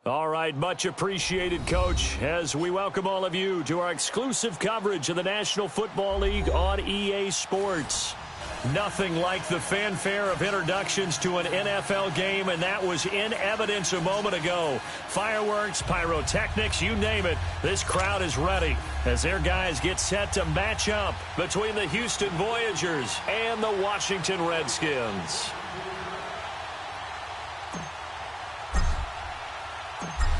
All right, much appreciated, Coach, as we welcome all of you to our exclusive coverage of the National Football League on EA Sports. Nothing like the fanfare of introductions to an NFL game, and that was in evidence a moment ago. Fireworks, pyrotechnics, you name it, this crowd is ready as their guys get set to match up between the Houston Voyagers and the Washington Redskins.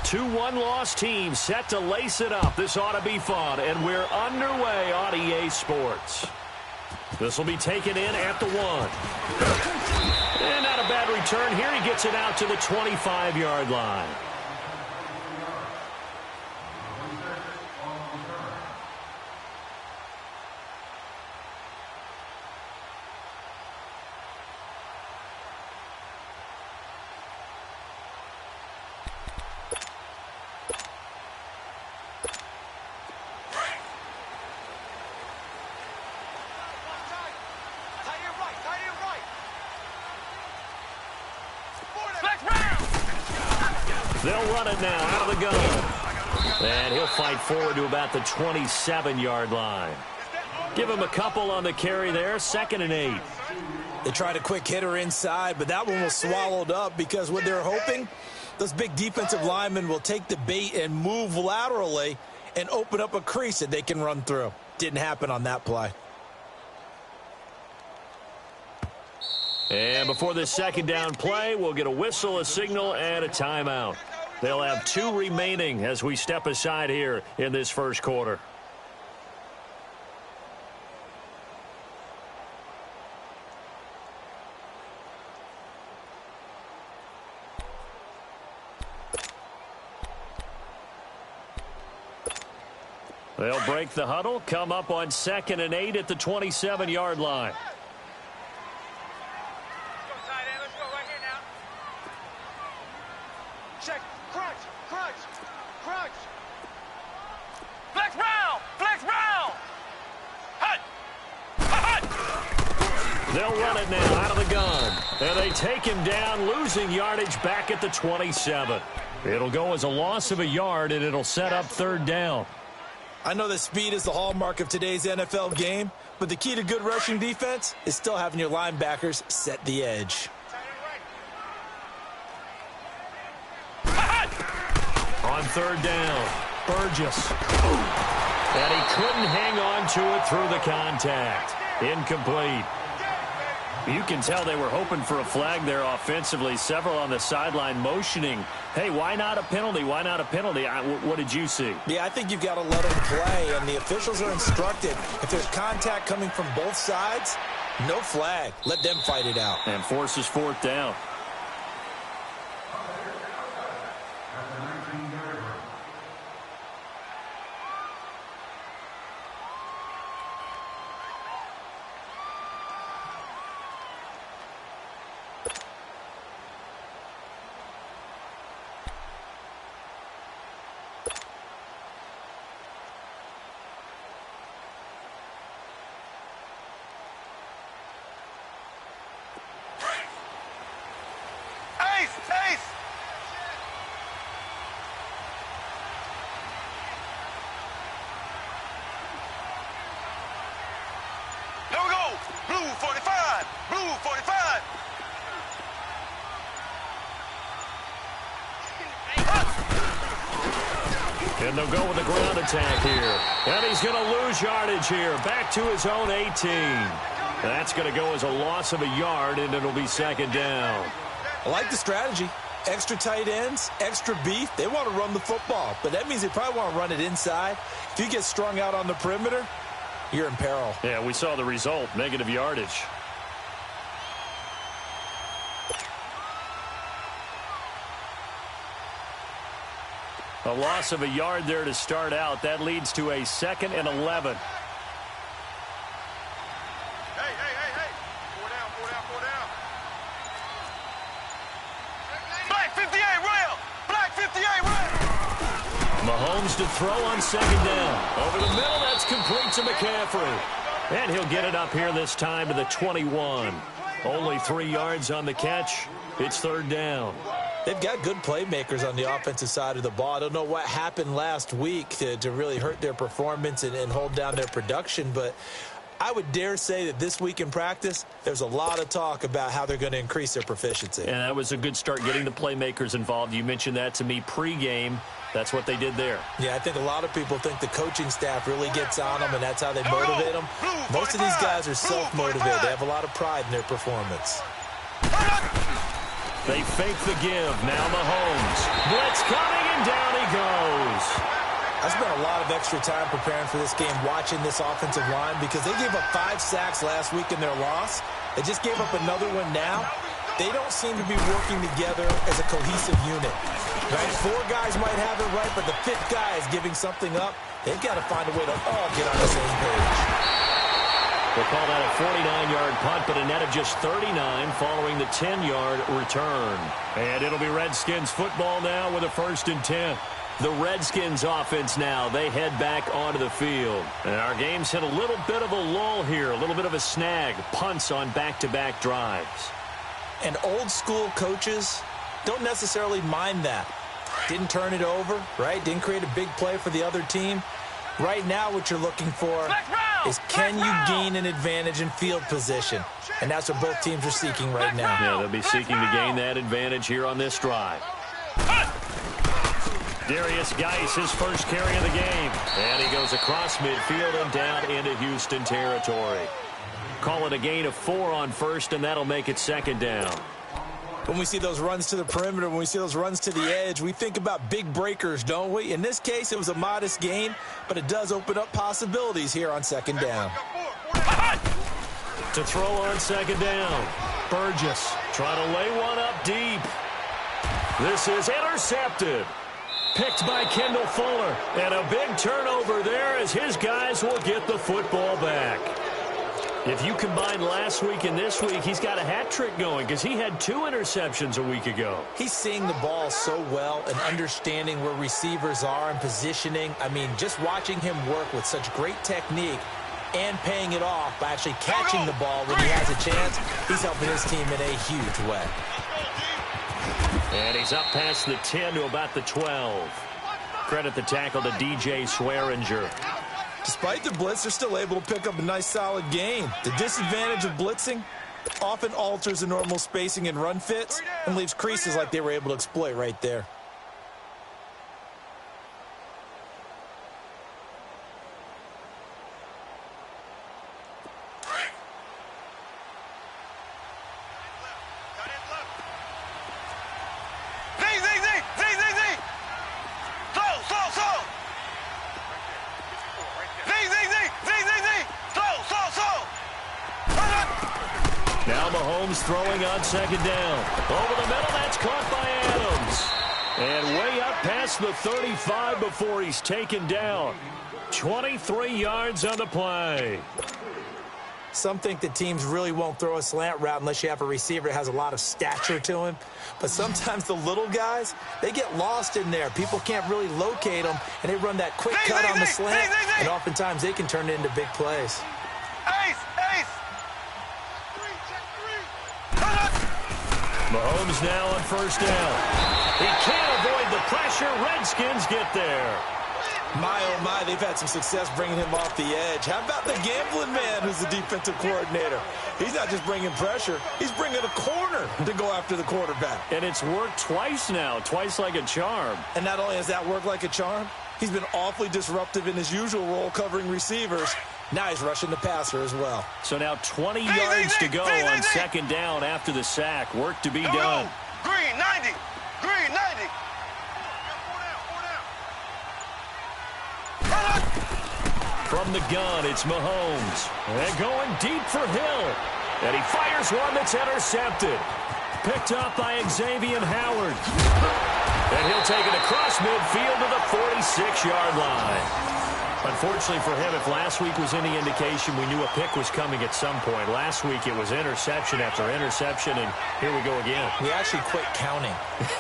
Two one-loss teams set to lace it up. This ought to be fun, and we're underway on EA Sports. This will be taken in at the 1. And not a bad return here. He gets it out to the 25-yard line. They'll run it now out of the gun. And he'll fight forward to about the 27-yard line. Give him a couple on the carry there, 2nd and 8. They tried a quick hitter inside, but that one was swallowed up because what they're hoping, those big defensive linemen will take the bait and move laterally and open up a crease that they can run through. Didn't happen on that play. And before this second down play, we'll get a whistle, a signal, and a timeout. They'll have 2 remaining as we step aside here in this first quarter. They'll break the huddle, come up on 2nd and 8 at the 27-yard line. They'll run it now out of the gun. And they take him down, losing yardage back at the 27. It'll go as a loss of a yard, and it'll set up 3rd down. I know that speed is the hallmark of today's NFL game, but the key to good rushing defense is still having your linebackers set the edge. On 3rd down, Burgess. And he couldn't hang on to it through the contact. Incomplete. You can tell they were hoping for a flag there offensively. Several on the sideline motioning, hey, why not a penalty? Why not a penalty? What did you see? Yeah, I think you've got to let them play, and the officials are instructed. If there's contact coming from both sides, no flag. Let them fight it out. And forces 4th down. And they'll go with a ground attack here. And he's going to lose yardage here. Back to his own 18. That's going to go as a loss of a yard, and it'll be 2nd down. I like the strategy. Extra tight ends, extra beef. They want to run the football, but that means they probably want to run it inside. If you get strung out on the perimeter, you're in peril. Yeah, we saw the result, negative yardage. A loss of a yard there to start out. That leads to a 2nd and 11. Hey. 4 down. Black 58, rail. Black 58, rail. Mahomes to throw on 2nd down. Over the middle, that's complete to McCaffrey. And he'll get it up here this time to the 21. Only 3 yards on the catch. It's 3rd down. They've got good playmakers on the offensive side of the ball. I don't know what happened last week to really hurt their performance and hold down their production, but I would dare say that this week in practice, there's a lot of talk about how they're going to increase their proficiency. And that was a good start, getting the playmakers involved. You mentioned that to me pregame. That's what they did there. Yeah, I think a lot of people think the coaching staff really gets on them, and that's how they motivate them. Most of these guys are self-motivated. They have a lot of pride in their performance. They fake the give. Now Mahomes. Blitz coming, and down he goes. I spent a lot of extra time preparing for this game, watching this offensive line, because they gave up 5 sacks last week in their loss. They just gave up another one now. They don't seem to be working together as a cohesive unit. Right? 4 guys might have it right, but the 5th guy is giving something up. They've got to find a way to all get on the same page. We'll call that a 49-yard punt, but a net of just 39 following the 10-yard return. And it'll be Redskins football now with a 1st and 10. The Redskins offense now, they head back onto the field. And our game's hit a little bit of a lull here, a little bit of a snag. Punts on back-to-back drives. And old-school coaches don't necessarily mind that. Didn't turn it over, right? Didn't create a big play for the other team. Right now what you're looking for is, can you gain an advantage in field position? And that's what both teams are seeking right now. Yeah, they'll be seeking to gain that advantage here on this drive. Darius Geis, his first carry of the game. And he goes across midfield and down into Houston territory. Call it a gain of 4 on 1st, and that'll make it 2nd down. When we see those runs to the perimeter, when we see those runs to the edge, we think about big breakers, don't we? In this case, it was a modest gain, but it does open up possibilities here on 2nd down. To throw on 2nd down, Burgess trying to lay one up deep. This is intercepted. Picked by Kendall Fuller. And a big turnover there as his guys will get the football back. If you combine last week and this week, he's got a hat trick going because he had 2 interceptions a week ago. He's seeing the ball so well and understanding where receivers are and positioning. I mean, just watching him work with such great technique and paying it off by actually catching the ball when he has a chance, he's helping his team in a huge way. And he's up past the 10 to about the 12. Credit the tackle to DJ Swearinger. Despite the blitz, they're still able to pick up a nice, solid gain. The disadvantage of blitzing often alters the normal spacing and run fits and leaves creases like they were able to exploit right there. Now Mahomes throwing on 2nd down. Over the middle, that's caught by Adams. And way up past the 35 before he's taken down. 23 yards on the play. Some think that teams really won't throw a slant route unless you have a receiver that has a lot of stature to him. But sometimes the little guys, they get lost in there. People can't really locate them, and they run that quick cut on the slant, and oftentimes they can turn it into big plays. Mahomes now on 1st down. He can't avoid the pressure. Redskins get there. My, oh my, they've had some success bringing him off the edge. How about the gambling man who's the defensive coordinator? He's not just bringing pressure. He's bringing a corner to go after the quarterback. And it's worked twice now, twice like a charm. And not only has that worked like a charm, he's been awfully disruptive in his usual role covering receivers. Now he's rushing the passer as well. So now 20 yards to go on 2nd down after the sack. Work to be done. Green, 90. Green, 90. From the gun, it's Mahomes. And going deep for Hill. And he fires one that's intercepted. Picked up by Xavier Howard. And he'll take it across midfield to the 46-yard line. Unfortunately for him, if last week was any indication, we knew a pick was coming at some point. Last week it was interception after interception, and here we go again. We actually quit counting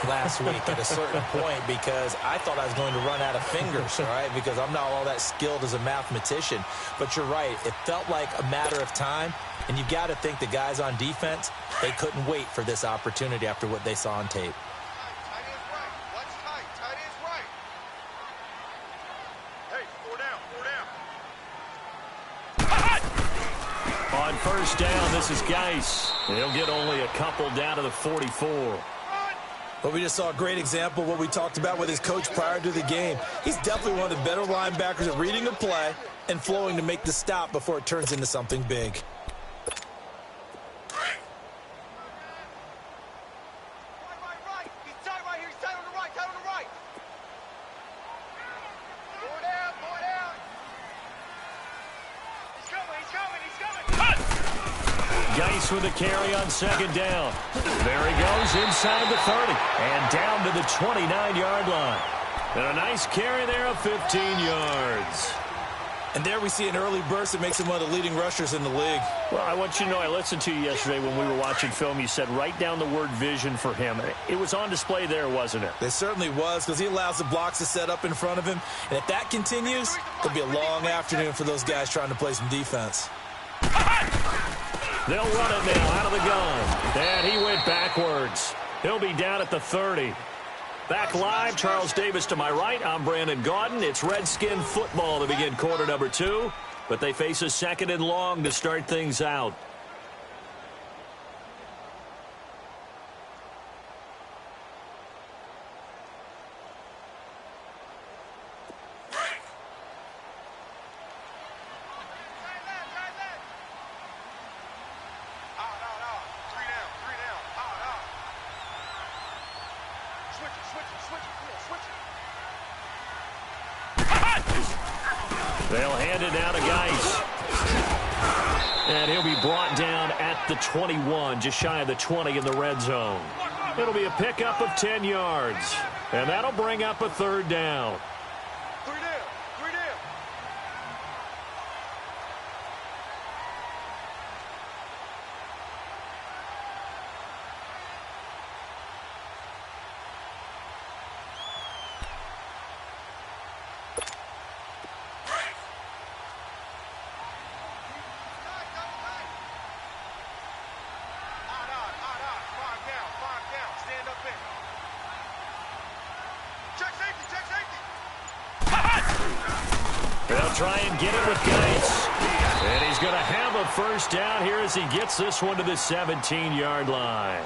last week at a certain point because I thought I was going to run out of fingers, all right, because I'm not all that skilled as a mathematician. But you're right. It felt like a matter of time, and you've got to think the guys on defense, they couldn't wait for this opportunity after what they saw on tape. first down. This is Geis. He'll get only a couple down to the 44. Well, we just saw a great example of what we talked about with his coach prior to the game. He's definitely one of the better linebackers at reading a play and flowing to make the stop before it turns into something big. Geis with a carry on second down. There he goes inside the 30 and down to the 29-yard line. And a nice carry there of 15 yards. And there we see an early burst that makes him one of the leading rushers in the league. Well, I want you to know, I listened to you yesterday when we were watching film. You said write down the word vision for him. It was on display there, wasn't it? It certainly was, because he allows the blocks to set up in front of him. And if that continues, it'll be a long afternoon for those guys trying to play some defense. They'll run it now out of the gun. And he went backwards. He'll be down at the 30. Back live, Charles Davis to my right. I'm Brandon Gaudin. It's Redskin football to begin quarter number 2. But they face a second and long to start things out. They'll hand it down to Geis. And he'll be brought down at the 21, just shy of the 20 in the red zone. It'll be a pickup of 10 yards. And that'll bring up a third down. They'll try and get it with Geis. And he's going to have a first down here as he gets this one to the 17-yard line.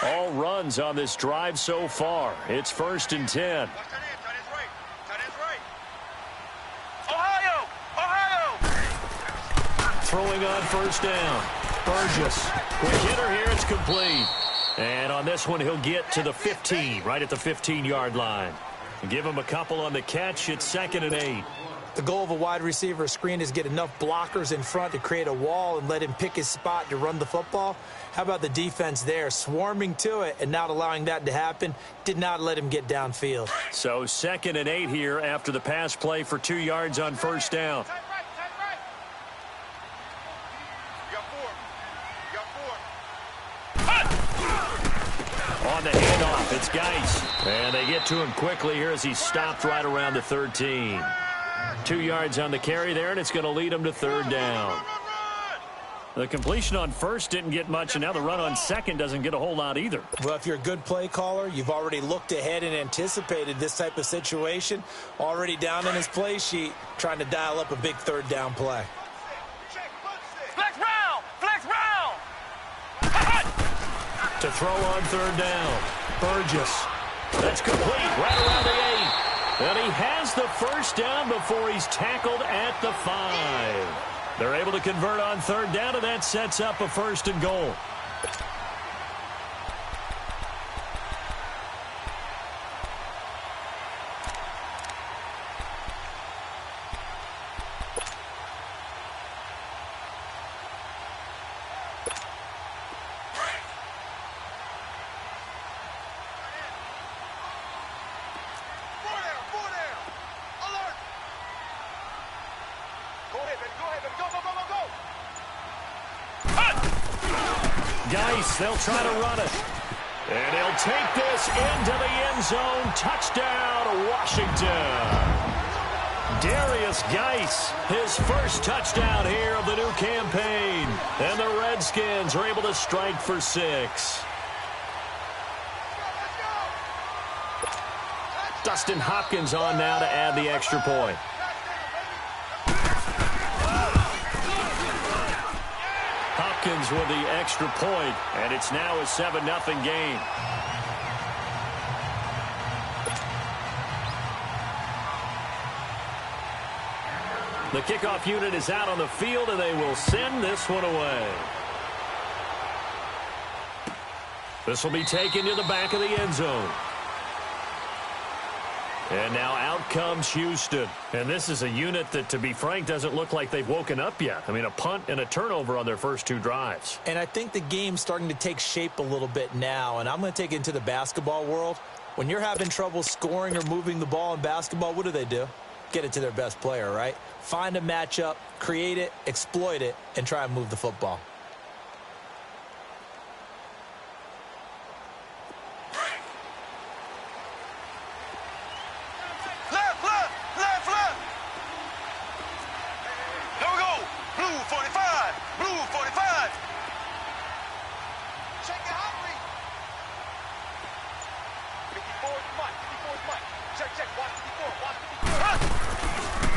All runs on this drive so far. It's 1st and 10. Throwing on first down. Burgess. Quick hitter here. It's complete. And on this one, he'll get to the 15, right at the 15-yard line. Give him a couple on the catch. It's 2nd and 8. The goal of a wide receiver screen is get enough blockers in front to create a wall and let him pick his spot to run the football. How about the defense there, swarming to it and not allowing that to happen? Did not let him get downfield. So 2nd and 8 here after the pass play for 2 yards on first down. On the handoff, it's Geis. And they get to him quickly here as he stopped right around the 13. 2 yards on the carry there, and it's going to lead him to third down. The completion on first didn't get much, and now the run on second doesn't get a whole lot either. Well, if you're a good play caller, you've already looked ahead and anticipated this type of situation. Already down in his play sheet, trying to dial up a big third down play. Flex round! Flex round! To throw on third down. Burgess. That's complete right around the 8. And he has the first down before he's tackled at the 5. They're able to convert on third down, and that sets up a 1st and goal. Geis, they'll try to run it. And he'll take this into the end zone. Touchdown, Washington. Darius Geis, his first touchdown here of the new campaign. And the Redskins are able to strike for 6. Justin Hopkins on now to add the extra point. Hopkins with the extra point, and it's now a 7-0 game. The kickoff unit is out on the field, and they will send this one away. This will be taken to the back of the end zone. And now out comes Houston. And this is a unit that, to be frank, doesn't look like they've woken up yet. I mean, a punt and a turnover on their first 2 drives. And I think the game's starting to take shape a little bit now. And I'm going to take it into the basketball world. When you're having trouble scoring or moving the ball in basketball, what do? Get it to their best player, right? Find a matchup, create it, exploit it, and try and move the football.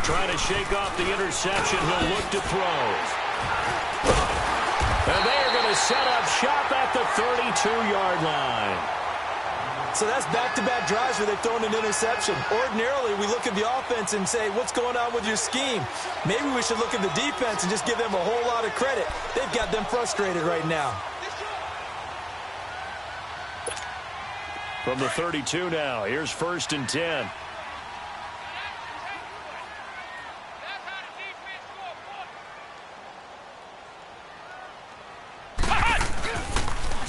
Trying to shake off the interception. He'll look to throw. And they are going to set up shop at the 32-yard line. So that's back-to-back drives where they've thrown an interception. Ordinarily, we look at the offense and say, what's going on with your scheme? Maybe we should look at the defense and just give them a whole lot of credit. They've got them frustrated right now. From the 32 now, here's 1st and 10.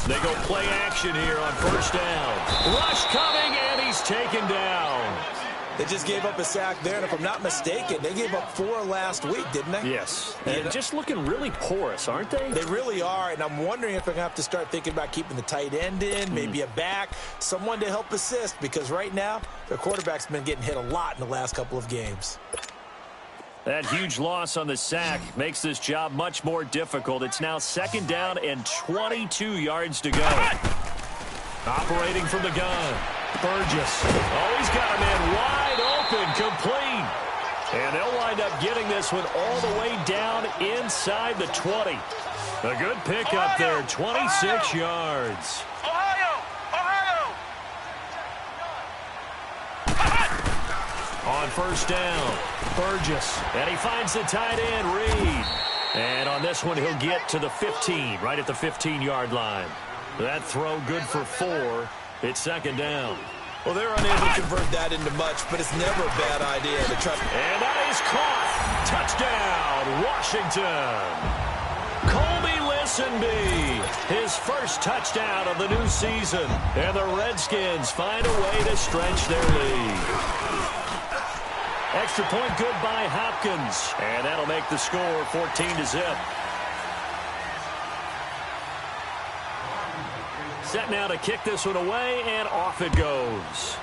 They go play action here on 1st down. Rush coming, and he's taken down. They just gave up a sack there, and if I'm not mistaken, they gave up 4 last week, didn't they? Yes. And just looking really porous, aren't they? They really are, and I'm wondering if they're going to have to start thinking about keeping the tight end in, maybe a back, someone to help assist, because right now, their quarterback's been getting hit a lot in the last couple of games. That huge loss on the sack makes this job much more difficult. It's now 2nd down and 22 yards to go. Operating from the gun. Burgess. Oh, he's got a man wide open, complete. And they'll wind up getting this one all the way down inside the 20. A good pickup there, 26 yards. On 1st down, Burgess. And he finds the tight end, Reed. And on this one, he'll get to the 15, right at the 15-yard line. That throw good for 4. It's 2nd down. Well, they're unable to convert that into much, but it's never a bad idea to try. And that is caught. Touchdown, Washington. Colby Listenby, his first touchdown of the new season. And the Redskins find a way to stretch their lead. Extra point good by Hopkins. And that'll make the score 14-0. Set now to kick this one away, and off it goes.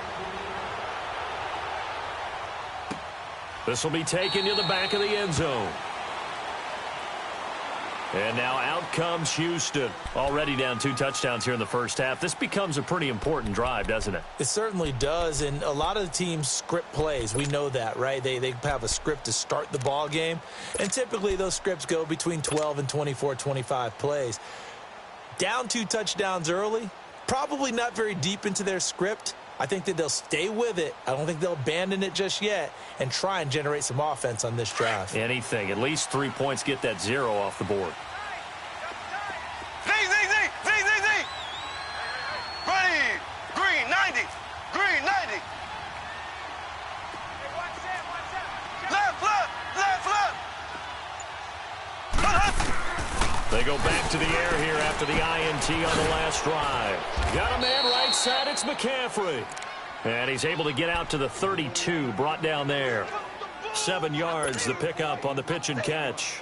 This will be taken to the back of the end zone. And now out comes Houston. Already down 2 touchdowns here in the first half. This becomes a pretty important drive, doesn't it? It certainly does, and a lot of the teams script plays. We know that, right? They have a script to start the ball game, and typically those scripts go between 12 and 24, 25 plays. Down 2 touchdowns early, probably not very deep into their script. I think that they'll stay with it. I don't think they'll abandon it just yet and try and generate some offense on this drive. Anything. At least 3 points, get that 0 off the board. Z. Ready. Green 90. Green 90. Left. They go back to the air here after the INT on the last drive. Got a man right side. It's McCaffrey. And he's able to get out to the 32, brought down there. 7 yards, the pickup on the pitch and catch.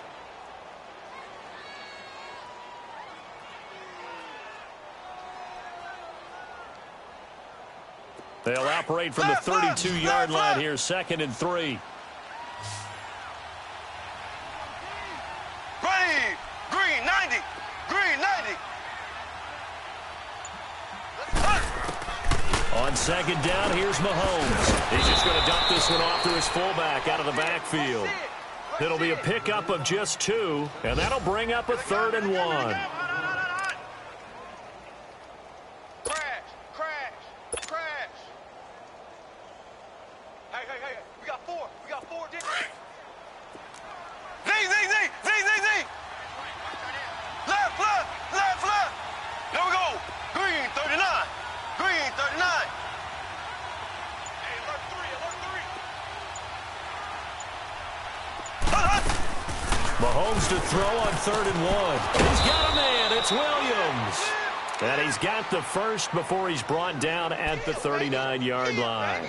They'll operate from the 32-yard line here, 2nd and 3. Ready. Green 90. Green 90. On On second down, here's Mahomes. He's just going to dump this one off to his fullback out of the backfield. It'll be a pickup of just 2, and that'll bring up a 3rd and 1. Mahomes to throw on 3rd and 1. He's got a man. It's Williams. And he's got the first before he's brought down at the 39-yard line.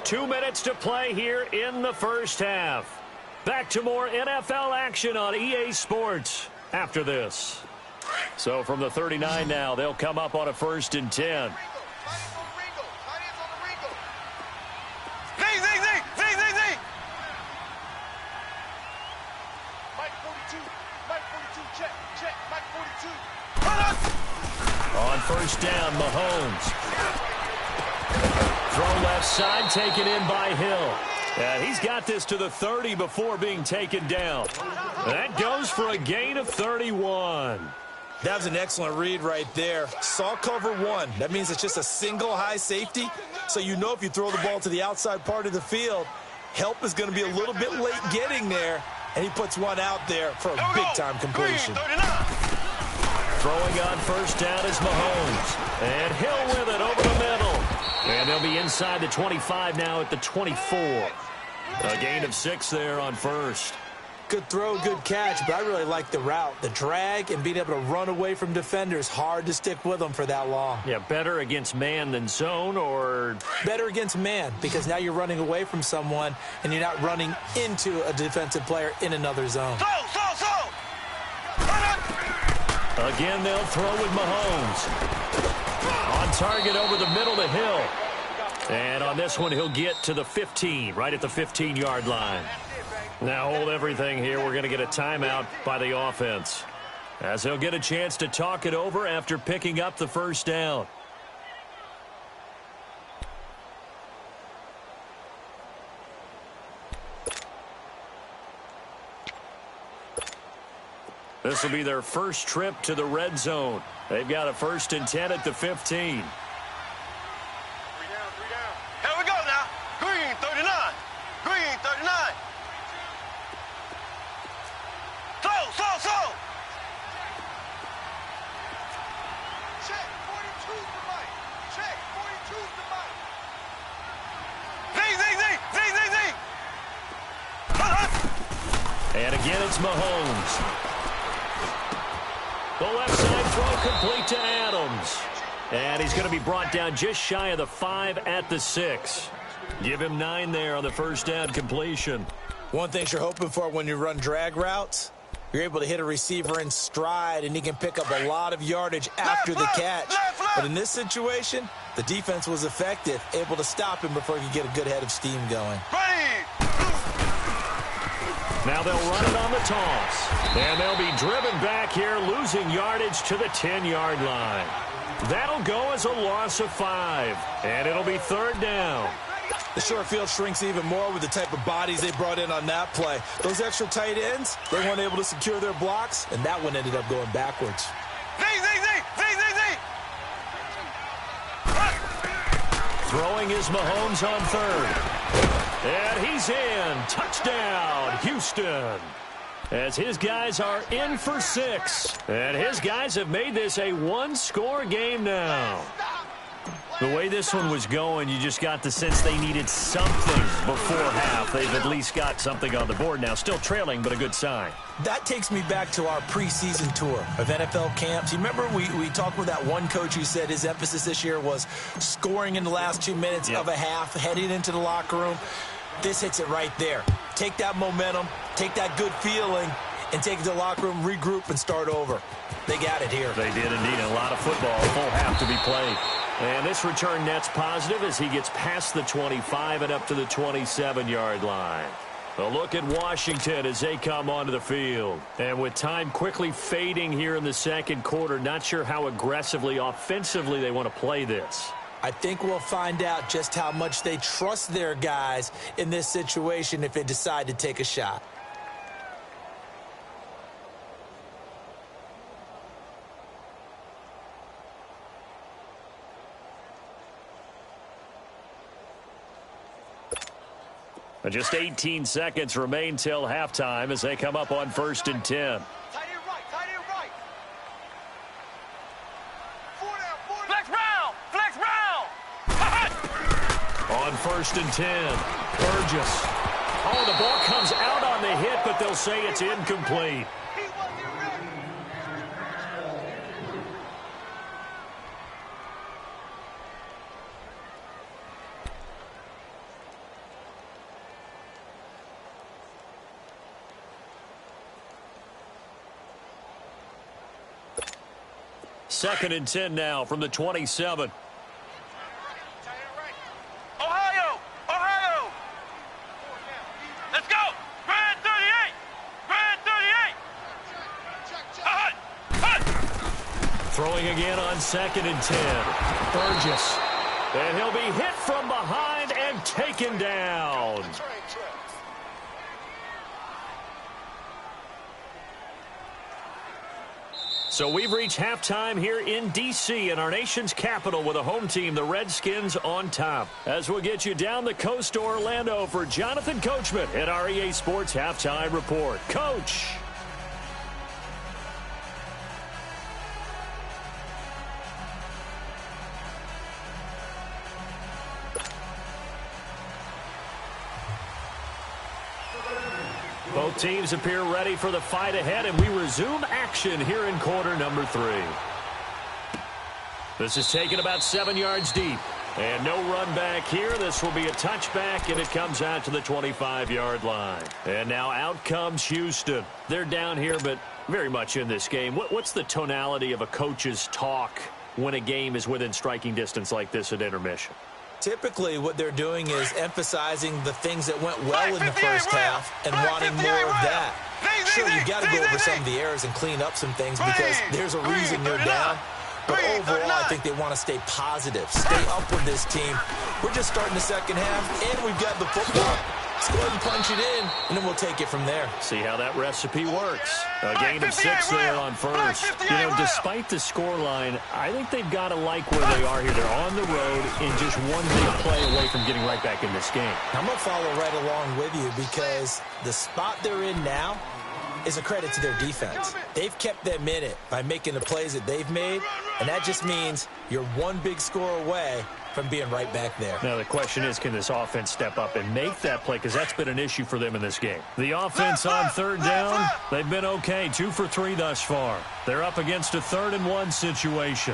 2 minutes to play here in the first half. Back to more NFL action on EA Sports after this. So from the 39 now, they'll come up on a 1st and 10. On 1st down, Mahomes. Throw left side, taken in by Hill. And he's got this to the 30 before being taken down. That goes for a gain of 31. That was an excellent read right there. Saw cover 1. That means it's just a single high safety. So you know if you throw the ball to the outside part of the field, help is going to be a little bit late getting there. And he puts one out there for a big-time completion. Throwing on 1st down is Mahomes. And Hill with it over the middle. And they'll be inside the 25 now at the 24. A gain of 6 there on 1st. Good throw, good catch, but I really like the route. The drag and being able to run away from defenders, hard to stick with them for that long. Yeah, better against man than zone, or? Better against man, because now you're running away from someone and you're not running into a defensive player in another zone. Again, they'll throw with Mahomes. On target over the middle to Hill. And on this one, he'll get to the 15, right at the 15-yard line. Now hold everything here. We're going to get a timeout by the offense, as he'll get a chance to talk it over after picking up the 1st down. This will be their first trip to the red zone. They've got a 1st and 10 at the 15. And again, it's Mahomes. The left side throw complete to Adams. And he's going to be brought down just shy of the 5 at the 6. Give him 9 there on the 1st down completion. One thing you're hoping for when you run drag routes, you're able to hit a receiver in stride, and he can pick up a lot of yardage after the catch. But in this situation, the defense was effective, able to stop him before he could get a good head of steam going. Now they'll run it on the toss. And they'll be driven back here, losing yardage to the 10-yard line. That'll go as a loss of 5. And it'll be 3rd down. The short field shrinks even more with the type of bodies they brought in on that play. Those extra tight ends, they weren't able to secure their blocks, and that one ended up going backwards. Throwing is Mahomes on 3rd. And he's in. Touchdown, Houston. As his guys are in for 6. And his guys have made this a 1-score game now. The way this one was going, you just got the sense they needed something before half. They've at least got something on the board now. Still trailing, but a good sign. That takes me back to our preseason tour of NFL camps. You remember we talked with that one coach who said his emphasis this year was scoring in the last 2 minutes of a half, heading into the locker room. This hits it right there. Take that momentum, take that good feeling, and take it to the locker room, regroup, and start over. They got it here. They did indeed. A lot of football, full half to be played. And this return net's positive as he gets past the 25 and up to the 27-yard line. A look at Washington as they come onto the field. And with time quickly fading here in the second quarter, not sure how aggressively, offensively they want to play this. I think we'll find out just how much they trust their guys in this situation if they decide to take a shot. Just 18 seconds remain till halftime as they come up on 1st and 10. Tight end right, tight end right. Four down. Flex round, flex round. On 1st and 10, Burgess. Oh, the ball comes out on the hit, but they'll say it's incomplete. He wasn't ready. Second and 10 now from the 27. Ohio! Let's go! Grand 38! Grand 38! Throwing again on 2nd and 10. Burgess. And he'll be hit from behind and taken down. So we've reached halftime here in D.C. in our nation's capital with a home team, the Redskins, on top. As we'll get you down the coast to Orlando for Jonathan Coachman at our EA Sports Halftime Report. Coach. Both teams appear ready for the fight ahead, and we resume action here in quarter number 3. This is taken about 7 yards deep. And no run back here. This will be a touchback, and it comes out to the 25-yard line. And now out comes Houston. They're down here, but very much in this game. What's the tonality of a coach's talk when a game is within striking distance like this at intermission? Typically, what they're doing is emphasizing the things that went well in the first half and wanting more of that. Sure, you've got to go over some of the errors and clean up some things because there's a reason you're down. But overall, I think they want to stay positive, stay up with this team. We're just starting the second half, and we've got the football. Let's go ahead and punch it in, and then we'll take it from there. See how that recipe works. A gain of 6 there on first. You know, despite the scoreline, I think they've got to like where they are here. They're on the road and just one big play away from getting right back in this game. I'm going to follow right along with you because the spot they're in now is a credit to their defense. They've kept them in it by making the plays that they've made, and that just means you're one big score away from being right back there. Now, the question is, can this offense step up and make that play? Because that's been an issue for them in this game. The offense on third down, they've been okay. 2 for 3 thus far. They're up against a 3rd and 1 situation.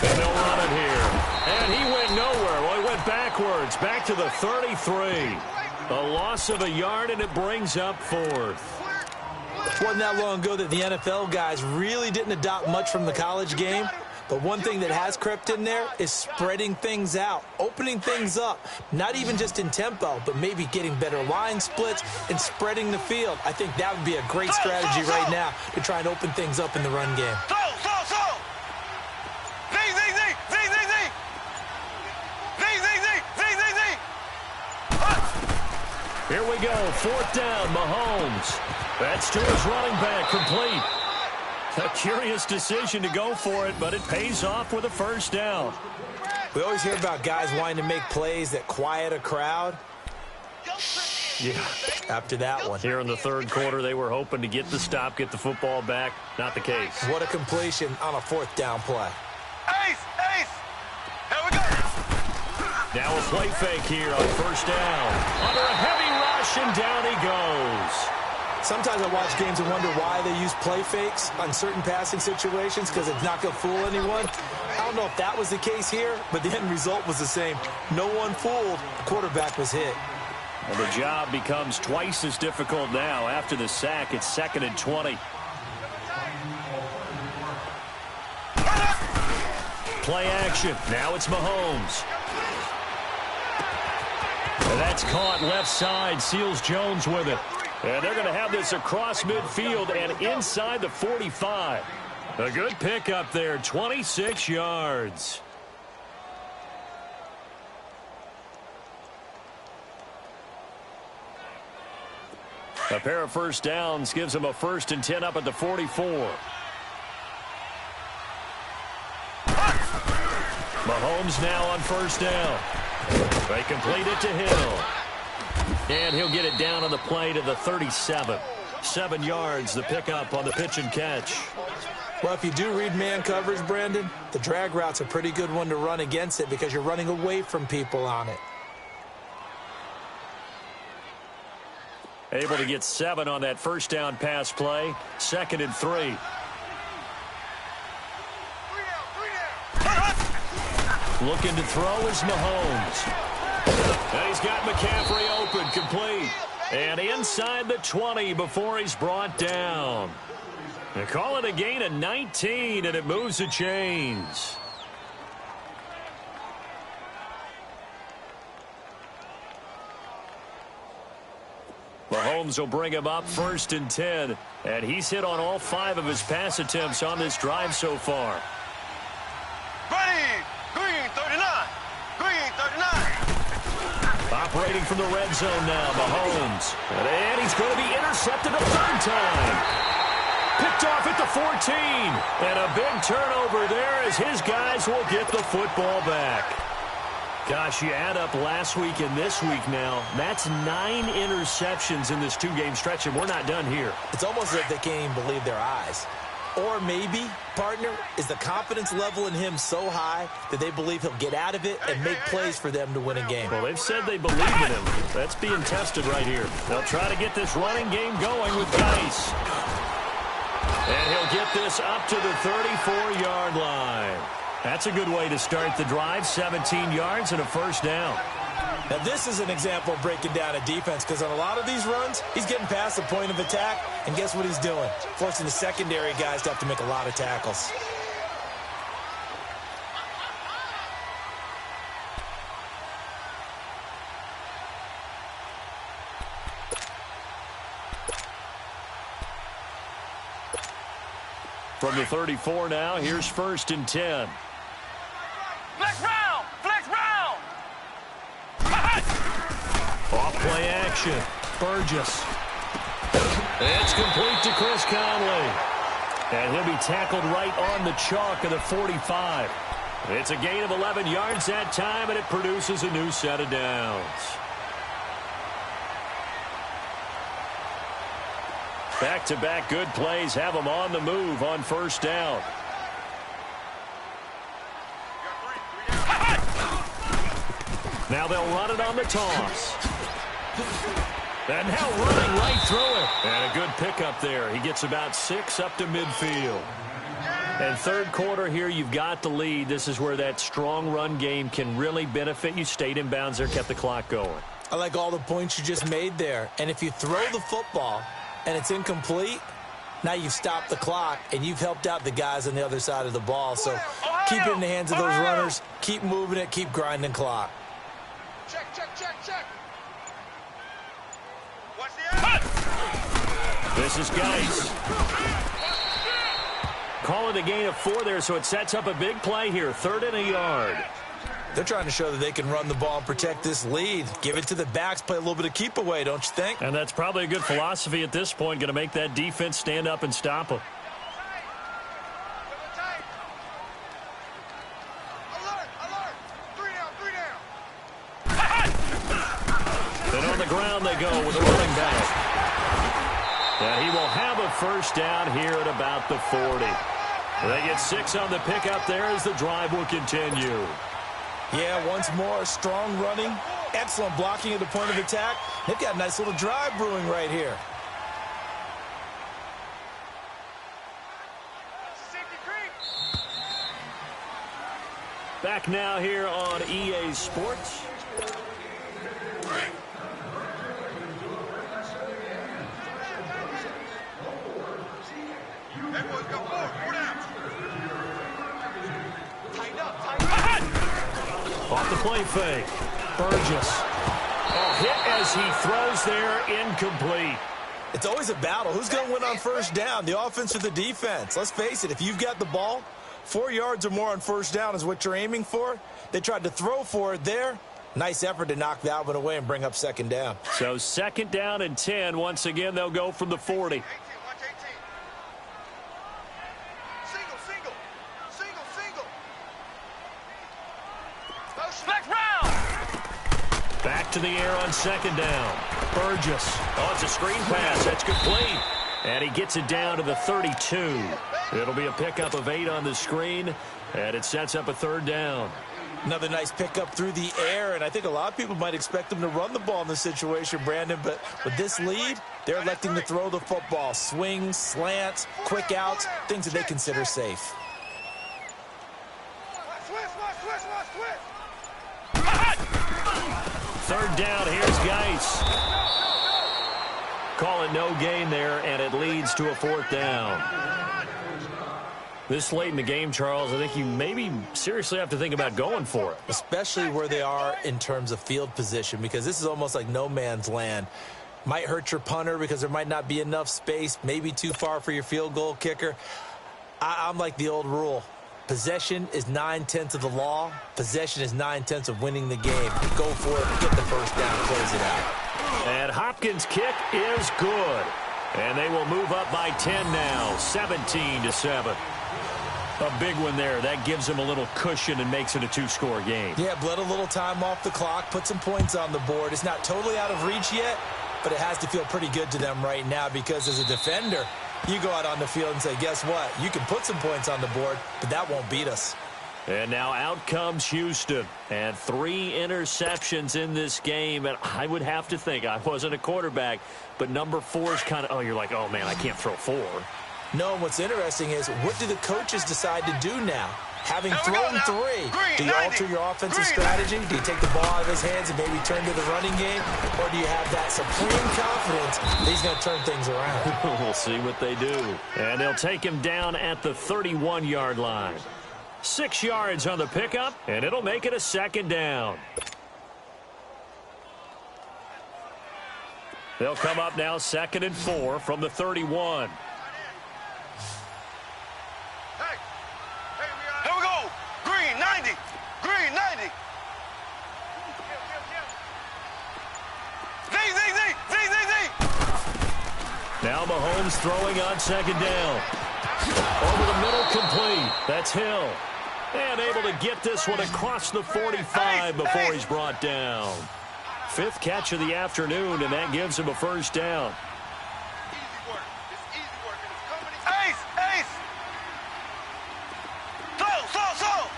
And they'll run it here. And he went nowhere. Well, he went backwards, back to the 33. A loss of a yard, and it brings up 4th. It wasn't that long ago that the NFL guys really didn't adopt much from the college game. But one thing that has crept in there is spreading things out, opening things up, not even just in tempo, but maybe getting better line splits and spreading the field. I think that would be a great strategy right now to try and open things up in the run game. Here we go, 4th down, Mahomes. That's to his running back, complete. A curious decision to go for it, but it pays off with a 1st down. We always hear about guys wanting to make plays that quiet a crowd. Yeah. After that one. Here in the 3rd quarter, they were hoping to get the stop, get the football back. Not the case. What a completion on a 4th down play. Ace! Here we go! Now a play fake here on 1st down. Under a heavy rush, and down he goes. Sometimes I watch games and wonder why they use play fakes on certain passing situations because it's not going to fool anyone. I don't know if that was the case here, but the end result was the same. No one fooled. The quarterback was hit. Well, the job becomes twice as difficult now. After the sack, it's 2nd and 20. Play action. Now it's Mahomes. And that's caught left side. Seals Jones with it. And they're going to have this across midfield and inside the 45. A good pickup there, 26 yards. A pair of first downs gives him a 1st and 10 up at the 44. Mahomes now on first down. They complete it to Hill. And he'll get it down on the play to the 37. 7 yards, the pickup on the pitch and catch. Well, if you do read man coverage, Brandon, the drag route's a pretty good one to run against it because you're running away from people on it. Able to get 7 on that first down pass play. 2nd and 3. Looking to throw is Mahomes. And he's got McCaffrey open, complete. And inside the 20 before he's brought down. They call it a gain of 19, and it moves the chains. Mahomes will bring him up 1st and 10. And he's hit on all 5 of his pass attempts on this drive so far. Green 39. Green 39. Operating from the red zone now, Mahomes. And he's going to be intercepted a 3rd time. Picked off at the 14. And a big turnover there as his guys will get the football back. Gosh, you add up last week and this week now. That's 9 interceptions in this 2-game stretch, and we're not done here. It's almost as if they can't even believe their eyes. Or maybe, partner, is the confidence level in him so high that they believe he'll get out of it and make plays for them to win a game. Well, they've said they believe in him. That's being tested right here. They'll try to get this running game going with Geis. And he'll get this up to the 34-yard line. That's a good way to start the drive. 17 yards and a 1st down. Now, this is an example of breaking down a defense because on a lot of these runs, he's getting past the point of attack, and guess what he's doing? Forcing the secondary guys to have to make a lot of tackles. From the 34 now, here's 1st and 10. Flex round. Flex round. Off-play action. Burgess. It's complete to Chris Conley. And he'll be tackled right on the chalk of the 45. It's a gain of 11 yards that time, and it produces a new set of downs. Back-to-back good plays have them on the move on 1st down. Now they'll run it on the toss. And now running right through it. And a good pickup there. He gets about 6 up to midfield. And 3rd quarter here, you've got the lead. This is where that strong run game can really benefit you. Stayed in bounds there, kept the clock going. I like all the points you just made there. And if you throw the football and it's incomplete, now you've stopped the clock and you've helped out the guys on the other side of the ball. So keep it in the hands of those runners. Keep moving it. Keep grinding clock. Check. Watch the This is Geis. Calling a gain of 4 there, so it sets up a big play here. 3rd and a yard. They're trying to show that they can run the ball and protect this lead. Give it to the backs, play a little bit of keep away, don't you think? And that's probably a good philosophy at this point. Going to make that defense stand up and stop them. alert. 3 down. And on the ground they go with a running back. And he will have a 1st down here at about the 40. They get 6 on the pickup there as the drive will continue. Yeah, once more, strong running, excellent blocking at the point of attack. They've got a nice little drive brewing right here. Back now here on EA Sports. Off the play fake. Burgess. Hit as he throws there, incomplete. It's always a battle. Who's going to win on first down, the offense or the defense? Let's face it, if you've got the ball, 4 yards or more on first down is what you're aiming for. They tried to throw for it there. Nice effort to knock that one away and bring up second down. So second down and 10. Once again, they'll go from the 40. Back to the air on second down. Burgess. Oh, it's a screen pass. That's complete. And he gets it down to the 32. It'll be a pickup of 8 on the screen, and it sets up a third down. Another nice pickup through the air, and I think a lot of people might expect them to run the ball in this situation, Brandon, but with this lead, they're electing to throw the football. Swings, slants, quick outs, things that they consider safe. Third down, here's Geis. Call it no gain there, and it leads to a fourth down. This late in the game, Charles, I think you maybe seriously have to think about going for it. Especially where they are in terms of field position, because this is almost like no man's land. Might hurt your punter because there might not be enough space, maybe too far for your field goal kicker. I'm like the old rule. Possession is 9/10 of the law. Possession is 9/10 of winning the game. Go for it, get the first down, close it out. And Hopkins' kick is good. And they will move up by 10 now, 17-7. A big one there. That gives them a little cushion and makes it a 2-score game. Yeah, bled a little time off the clock, put some points on the board. It's not totally out of reach yet, but it has to feel pretty good to them right now because as a defender, you go out on the field and say, guess what? You can put some points on the board, but that won't beat us. And now out comes Houston. And 3 interceptions in this game. And I would have to think, I wasn't a quarterback, but number 4 is kind of, oh, you're like, oh, man, I can't throw 4. No, what's interesting is what do the coaches decide to do now? Having thrown 3, do you alter your offensive strategy? Do you take the ball out of his hands and maybe turn to the running game? Or do you have that supreme confidence that he's going to turn things around? We'll see what they do. And they'll take him down at the 31-yard line. 6 yards on the pickup, and it'll make it a second down. They'll come up now 2nd and 4 from the 31. Here we go. Green, 90. Green, 90. Z. Now Mahomes throwing on second down. Over the middle, complete. That's Hill. And able to get this one across the 45 before he's brought down. 5th catch of the afternoon, and that gives him a first down. Ace. Slow.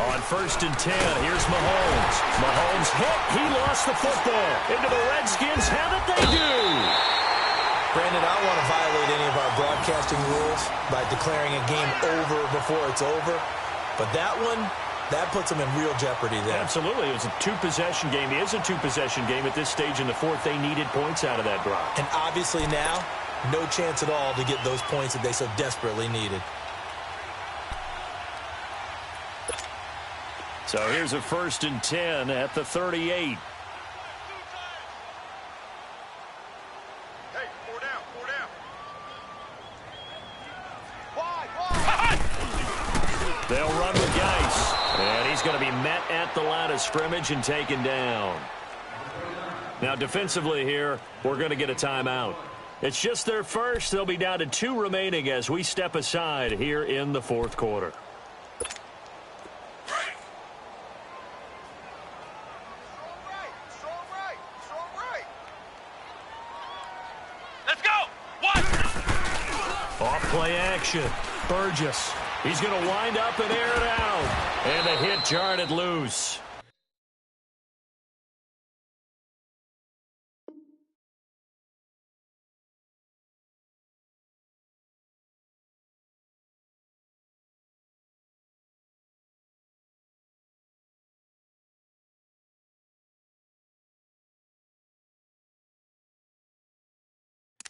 On 1st and 10, here's Mahomes. Mahomes hit. He lost the football. Into the Redskins. Have it, they do. Brandon, I don't want to violate any of our broadcasting rules by declaring a game over before it's over. But that one, that puts them in real jeopardy there. Absolutely. It was a 2-possession game. It is a 2-possession game at this stage in the 4th. They needed points out of that drive. And obviously now, no chance at all to get those points that they so desperately needed. So here's a 1st and 10 at the 38. They'll run with Geis. And he's going to be met at the line of scrimmage and taken down. Now, defensively here, we're going to get a timeout. It's just their first. They'll be down to 2 remaining as we step aside here in the 4th quarter. Let's go. Off play action. Burgess. He's going to wind up and air it out. And the hit jarred it loose.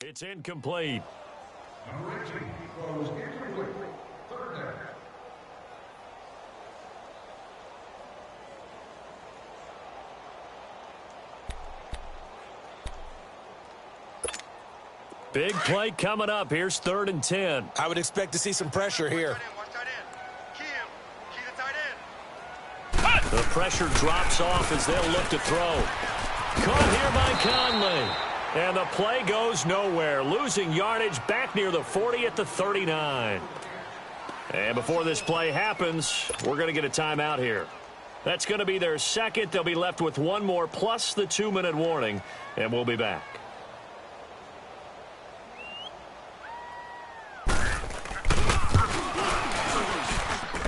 It's incomplete. Big play coming up. Here's 3rd and 10. I would expect to see some pressure here. The pressure drops off as they'll look to throw. Caught here by Conley. And the play goes nowhere. Losing yardage back near the 40 at the 39. And before this play happens, we're going to get a timeout here. That's going to be their second. They'll be left with one more plus the 2-minute warning. And we'll be back.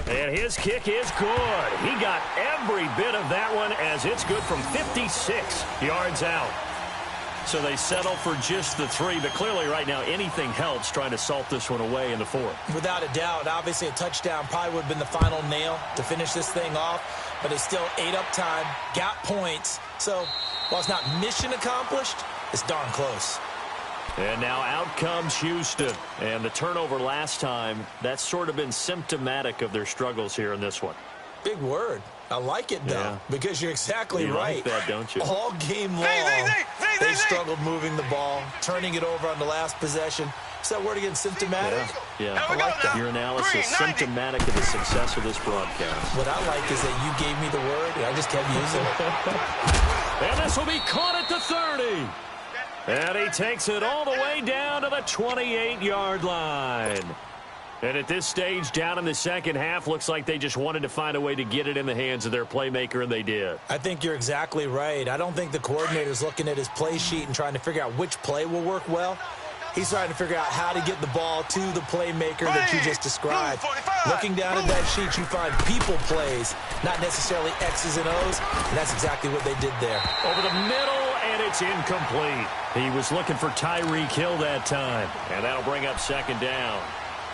And his kick is good. He got every bit of that one as it's good from 56 yards out. So they settle for just the 3, but clearly right now anything helps trying to salt this one away in the 4th. Without a doubt, obviously a touchdown probably would have been the final nail to finish this thing off, but it's still ate up time, got points. So while it's not mission accomplished, it's darn close. And now out comes Houston. And the turnover last time, that's sort of been symptomatic of their struggles here in this one. Big word. I like it, though, because you're exactly right. You like that, don't you? All game long, they've struggled moving the ball, turning it over on the last possession. Is that word again, symptomatic? Yeah. I like that. Your analysis, symptomatic of the success of this broadcast. What I like is that you gave me the word, and I just kept using it. And this will be caught at the 30. And he takes it all the way down to the 28-yard line. And at this stage, down in the second half, looks like they just wanted to find a way to get it in the hands of their playmaker, and they did. I think you're exactly right. I don't think the coordinator's looking at his play sheet and trying to figure out which play will work well. He's trying to figure out how to get the ball to the playmaker that you just described. Looking down at that sheet, you find people plays, not necessarily X's and O's, and that's exactly what they did there. Over the middle, and it's incomplete. He was looking for Tyreek Hill that time, and that'll bring up 2nd down.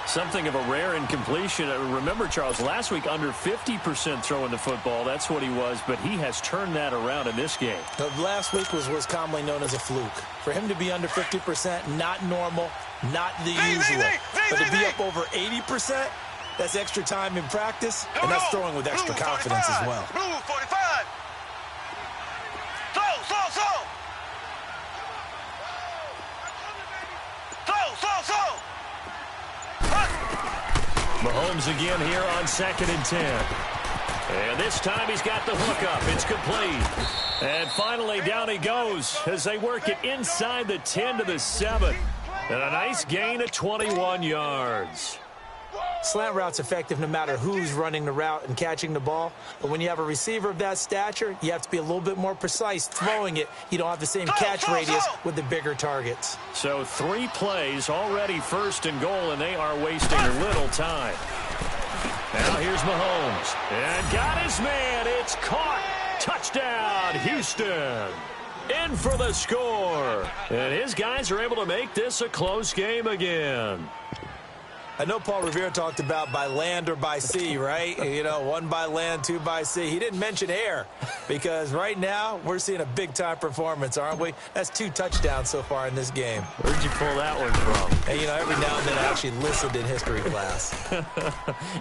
Something of a rare incompletion. Remember, Charles, last week under 50% throwing the football. That's what he was, but he has turned that around in this game. Last week was commonly known as a fluke. For him to be under 50%, not normal, not the usual. But to be up over 80%, that's extra time in practice, and that's throwing with extra confidence as well. Blue 45. Slow. Mahomes again here on 2nd and 10. And this time he's got the hook up. It's complete. And finally down he goes as they work it inside the 10 to the 7. And a nice gain of 21 yards. Slant route's effective no matter who's running the route and catching the ball. But when you have a receiver of that stature, you have to be a little bit more precise throwing it. You don't have the same catch radius with the bigger targets. So 3 plays already 1st and goal, and they are wasting little time. Now here's Mahomes. And got his man. It's caught. Touchdown, Houston. In for the score. And his guys are able to make this a close game again. I know Paul Revere talked about by land or by sea, right? You know, 1 by land, 2 by sea. He didn't mention air because right now we're seeing a big-time performance, aren't we? That's 2 touchdowns so far in this game. Where'd you pull that one from? Hey, you know, every now and then I actually listened in history class.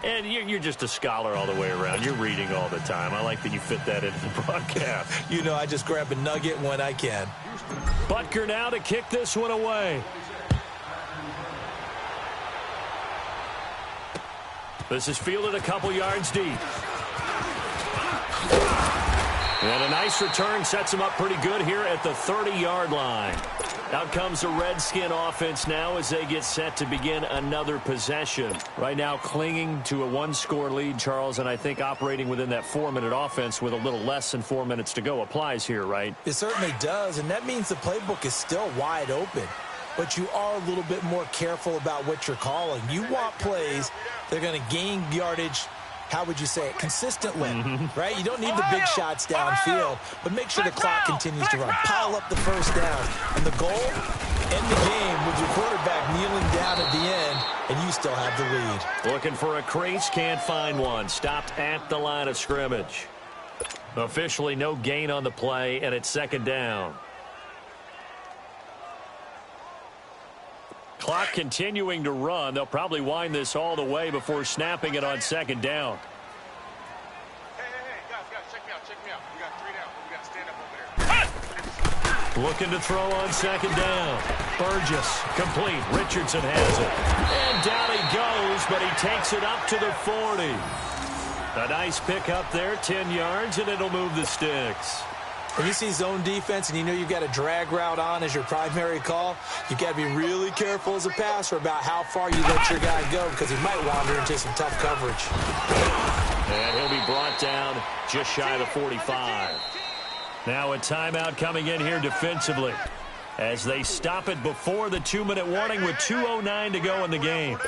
And you're just a scholar all the way around. You're reading all the time. I like that you fit that into the broadcast. You know, I just grab a nugget when I can. Butker now to kick this one away. This is fielded a couple yards deep. And a nice return sets him up pretty good here at the 30-yard line. Out comes the Redskin offense now as they get set to begin another possession. Right now clinging to a 1-score lead, Charles, and I think operating within that 4-minute offense with a little less than 4 minutes to go applies here, right? It certainly does, and that means the playbook is still wide open. But you are a little bit more careful about what you're calling. You want plays that are going to gain yardage, how would you say it, consistently, right? You don't need the big shots downfield, but make sure the clock continues to run. Pile up the first down. And the goal, end the game with your quarterback kneeling down at the end, and you still have the lead. Looking for a crease, can't find one. Stopped at the line of scrimmage. Officially no gain on the play, and it's 2nd down. Clock continuing to run. They'll probably wind this all the way before snapping it on 2nd down. Hey, guys, check me out. We got 3 down. We got to stand up over there. Looking to throw on second down. Burgess, complete. Richardson has it. And down he goes, but he takes it up to the 40. A nice pick up there, 10 yards, and it'll move the sticks. When you see zone defense and you know you've got a drag route on as your primary call, you've got to be really careful as a passer about how far you let your guy go because he might wander into some tough coverage. And he'll be brought down just shy of the 45. Now a timeout coming in here defensively as they stop it before the 2-minute warning with 2:09 to go in the game.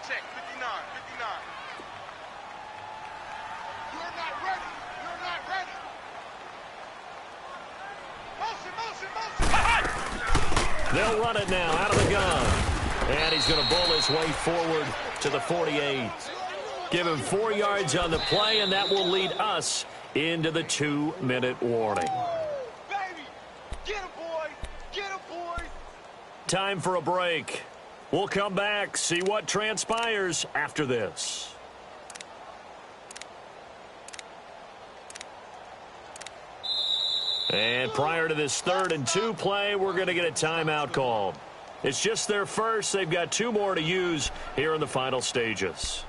Check, 59. You're not ready. Motion. They'll run it now out of the gun. And he's going to bull his way forward to the 48. Give him 4 yards on the play, and that will lead us into the 2-minute warning. Baby, get him, boy. Time for a break. We'll come back, see what transpires after this. And prior to this 3rd and 2 play, we're going to get a timeout called. It's just their first. They've got 2 more to use here in the final stages.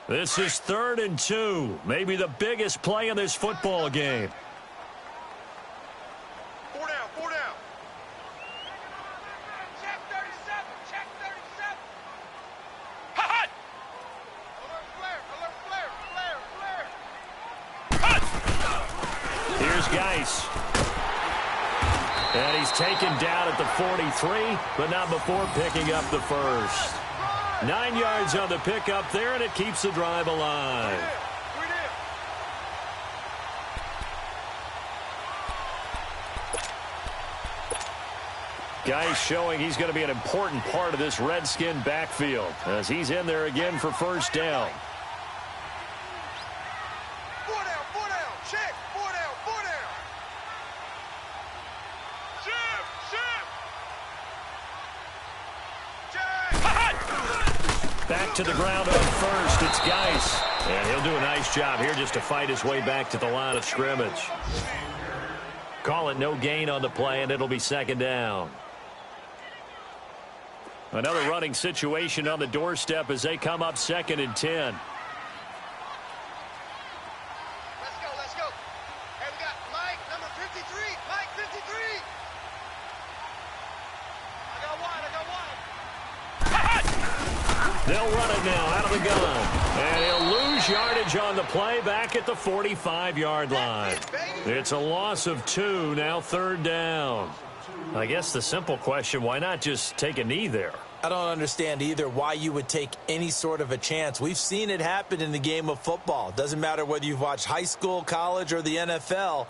This is 3rd and 2, maybe the biggest play in this football game. 4 down. Check 37. Hot! Alert flare. Here's Geis. And he's taken down at the 43, but not before picking up the first. 9 yards on the pickup there, and it keeps the drive alive. Geis showing he's going to be an important part of this Redskin backfield as he's in there again for first down. 4 down. Check. 4 down. Back to the ground on first. It's Geis. And he'll do a nice job here just to fight his way back to the line of scrimmage. Call it no gain on the play, and it'll be 2nd down. Another running situation on the doorstep as they come up 2nd and 10. Let's go. Hey, we got Mike, number 53. Mike, 53. I got wide. They'll run it now out of the gun. And he'll lose yardage on the play back at the 45-yard line. It's a loss of 2, now 3rd down. I guess the simple question, why not just take a knee there? I don't understand either why you would take any sort of a chance. We've seen it happen in the game of football. Doesn't matter whether you've watched high school, college, or the NFL.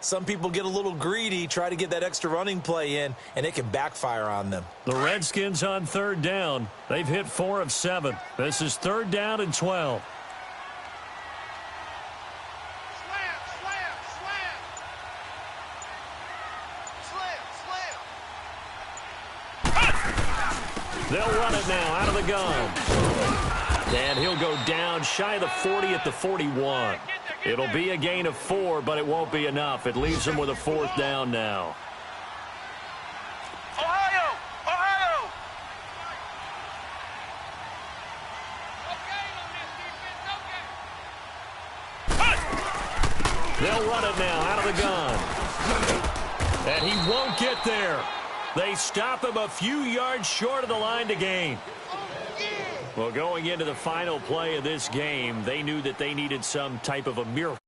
Some people get a little greedy, try to get that extra running play in, and it can backfire on them. The Redskins on 3rd down. They've hit 4 of 7. This is 3rd down and 12. They'll run it now out of the gun. And he'll go down shy of the 40 at the 41. It'll be a gain of 4, but it won't be enough. It leaves him with a 4th down now. Ohio! They'll run it now out of the gun. And he won't get there. They stop him a few yards short of the line to gain. Well, going into the final play of this game, they knew that they needed some type of a miracle